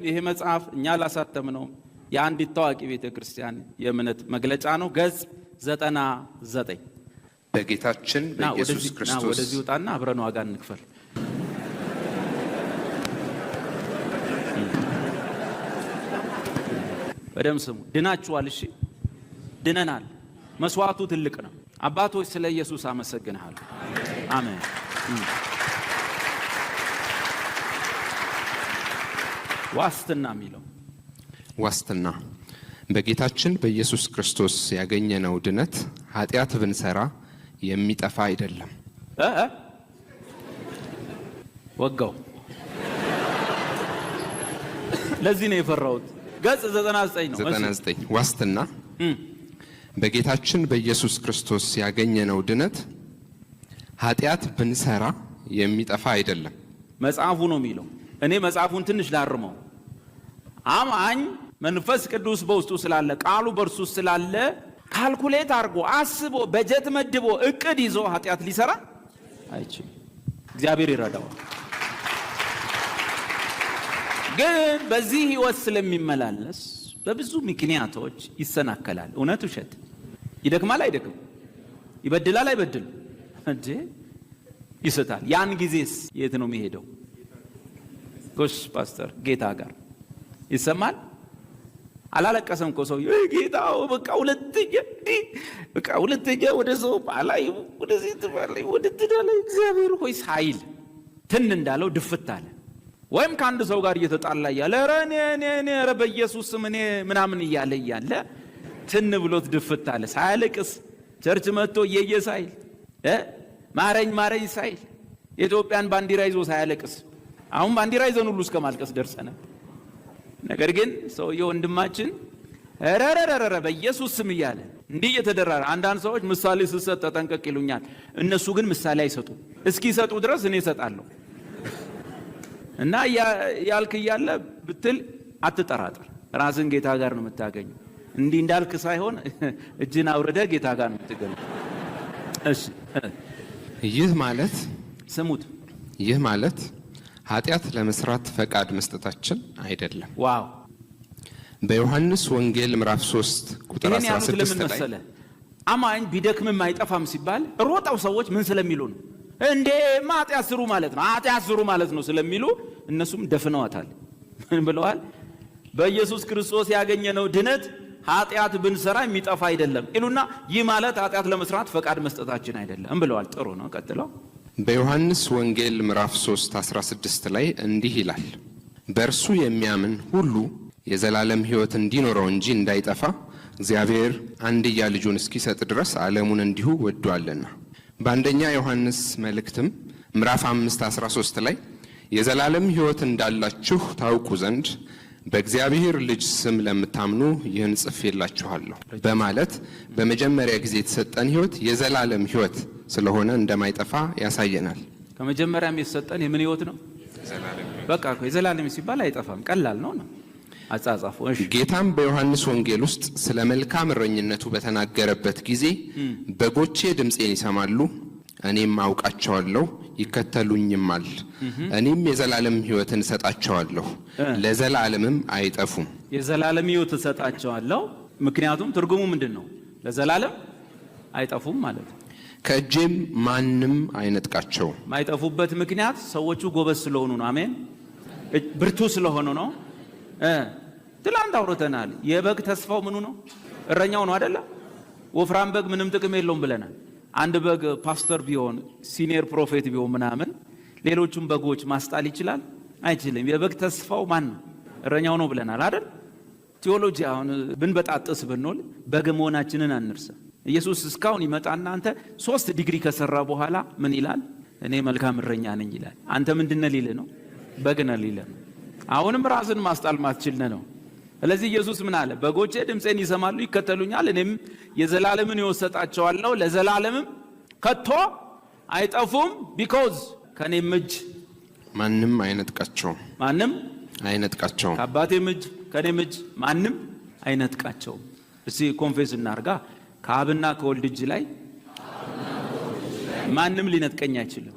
ይሄ መጽሐፍ እኛ ላሳተምነው የአንዲት ታዋቂ ቤተክርስቲያን የእምነት መግለጫ ነው። ገጽ 99 በጌታችን በኢየሱስ ክርስቶስ ወደዚህ ወጣና አብረን ዋጋ እንክፈል። በደም ስሙ። ድናችኋል። እሺ ድነናል። መስዋዕቱ ትልቅ ነው። አባቶች ስለ ኢየሱስ አመሰግናለሁ። አሜን። ዋስትና የሚለው ዋስትና በጌታችን በኢየሱስ ክርስቶስ ያገኘነው ድነት ኃጢአት ብንሰራ የሚጠፋ አይደለም። ወጋው። ለዚህ ነው የፈራሁት። ገጽ 99 ነው። 99 ዋስትና በጌታችን በኢየሱስ ክርስቶስ ያገኘነው ድነት ኃጢአት ብንሰራ የሚጠፋ አይደለም። መጽሐፉ ነው የሚለው። እኔ መጽሐፉን ትንሽ ላርመው። አማኝ መንፈስ ቅዱስ በውስጡ ስላለ ቃሉ በእርሱ ስላለ ካልኩሌት አድርጎ አስቦ በጀት መድቦ እቅድ ይዞ ኃጢአት ሊሰራ አይችልም። እግዚአብሔር ይረዳዋል። ግን በዚህ ህይወት ስለሚመላለስ በብዙ ምክንያቶች ይሰናከላል። እውነት ውሸት? ይደክማል አይደክም? ይበድላል አይበድልም? እንዴ ይስታል። ያን ጊዜስ የት ነው የሚሄደው? ጎሽ ፓስተር ጌታ ጋር ይሰማል። አላለቀሰም እኮ ሰውዬው። ጌታው በቃ ሁለተኛ ወደ ሰው ባላይ ወደዚህ ተባላይ ወደ ትዳላይ እግዚአብሔር ሆይ ሳይል ትን እንዳለው ድፍት አለ። ወይም ከአንድ ሰው ጋር እየተጣላ ያለ ኧረ በኢየሱስ ስም እኔ ምናምን እያለ ትን ብሎት ድፍት አለ። ሳያለቅስ ቸርች መጥቶ እየየ ሳይል ማረኝ ሳይል የኢትዮጵያን ባንዲራ ይዞ ሳያለቅስ አሁን ባንዲራ ይዘን ሁሉ እስከ ማልቀስ ደርሰናል። ነገር ግን ሰውየው ወንድማችን ረረረረ በኢየሱስ ስም እያለ እንዲህ እየተደራረ አንዳንድ ሰዎች ምሳሌ ስሰጥ ተጠንቀቅ ይሉኛል። እነሱ ግን ምሳሌ አይሰጡ። እስኪ ሰጡ ድረስ እኔ እሰጣለሁ። እና ያልክ እያለ ብትል አትጠራጠር። ራስን ጌታ ጋር ነው የምታገኘው። እንዲህ እንዳልክ ሳይሆን እጅን አውርደህ ጌታ ጋር ነው የምትገኘው። እሺ ይህ ማለት ስሙት። ይህ ማለት ኃጢአት ለመስራት ፈቃድ መስጠታችን አይደለም። ዋው! በዮሐንስ ወንጌል ምዕራፍ 3 ቁጥር 16 ላይ አማኝ ቢደክምም አይጠፋም ሲባል ሮጠው ሰዎች ምን ስለሚሉ ነው? እንዴ ኃጢአት ስሩ ማለት ነው ስለሚሉ እነሱም ደፍነዋታል። ምን ብለዋል? በኢየሱስ ክርስቶስ ያገኘነው ድነት ኃጢአት ብንሰራ የሚጠፋ አይደለም ይሉና ይህ ማለት ኃጢአት ለመስራት ፈቃድ መስጠታችን አይደለም ብለዋል። ጥሩ ነው። ቀጥለው በዮሐንስ ወንጌል ምዕራፍ 3 16 ላይ እንዲህ ይላል፣ በእርሱ የሚያምን ሁሉ የዘላለም ሕይወት እንዲኖረው እንጂ እንዳይጠፋ እግዚአብሔር አንድያ ልጁን እስኪሰጥ ድረስ ዓለሙን እንዲሁ ወዷልና። በአንደኛ ዮሐንስ መልእክትም ምዕራፍ 5 13 ላይ የዘላለም ሕይወት እንዳላችሁ ታውቁ ዘንድ በእግዚአብሔር ልጅ ስም ለምታምኑ ይህን ጽፌላችኋለሁ በማለት በመጀመሪያ ጊዜ የተሰጠን ሕይወት የዘላለም ሕይወት ስለሆነ እንደማይጠፋ ያሳየናል። ከመጀመሪያም የተሰጠን የምን ሕይወት ነው? በቃ እኮ የዘላለም ሲባል አይጠፋም። ቀላል ነው አጻጻፉ። እሺ ጌታም በዮሐንስ ወንጌል ውስጥ ስለ መልካም እረኝነቱ በተናገረበት ጊዜ በጎቼ ድምፄን ይሰማሉ፣ እኔም አውቃቸዋለሁ፣ ይከተሉኝማል፣ እኔም የዘላለም ሕይወትን እሰጣቸዋለሁ፣ ለዘላለምም አይጠፉም። የዘላለም ሕይወት እሰጣቸዋለሁ። ምክንያቱም ትርጉሙ ምንድን ነው? ለዘላለም አይጠፉም ማለት ነው። ከእጄም ማንም አይነጥቃቸውም። ማይጠፉበት ምክንያት ሰዎቹ ጎበዝ ስለሆኑ ነው። አሜን። ብርቱ ስለሆኑ ነው። ትላንት አውርተናል። የበግ ተስፋው ምኑ ነው? እረኛው ነው አይደለ? ወፍራም በግ ምንም ጥቅም የለውም ብለናል። አንድ በግ ፓስተር ቢሆን ሲኒየር ፕሮፌት ቢሆን ምናምን ሌሎቹም በጎች ማስጣል ይችላል? አይችልም። የበግ ተስፋው ማን ነው? እረኛው ነው ብለናል አይደል? ቴዎሎጂ አሁን ብንበጣጥስ ብንል በግ መሆናችንን አንርሳ። ኢየሱስ እስካሁን ይመጣና አንተ 3 ዲግሪ ከሰራ በኋላ ምን ይላል? እኔ መልካም እረኛ ነኝ ይላል። አንተ ምንድነህ ሊልህ ነው? በግ ነህ ሊልህ ነው። አሁንም ራስን ማስጣል ማትችል ነው። ስለዚህ ኢየሱስ ምን አለ? በጎቼ ድምፄን ይሰማሉ፣ ይከተሉኛል፣ እኔም የዘላለምን ሕይወት እሰጣቸዋለሁ፣ ለዘላለምም ከቶ አይጠፉም። ቢኮዝ ከኔም እጅ ማንም አይነጥቃቸውም። ማንም አይነጥቃቸውም። ከአባቴም እጅ ከኔም እጅ ማንም አይነጥቃቸውም። እስቲ ኮንፌስ እናርጋ። ከአብና ከወልድ እጅ ላይ ማንም ሊነጥቀኝ አይችልም።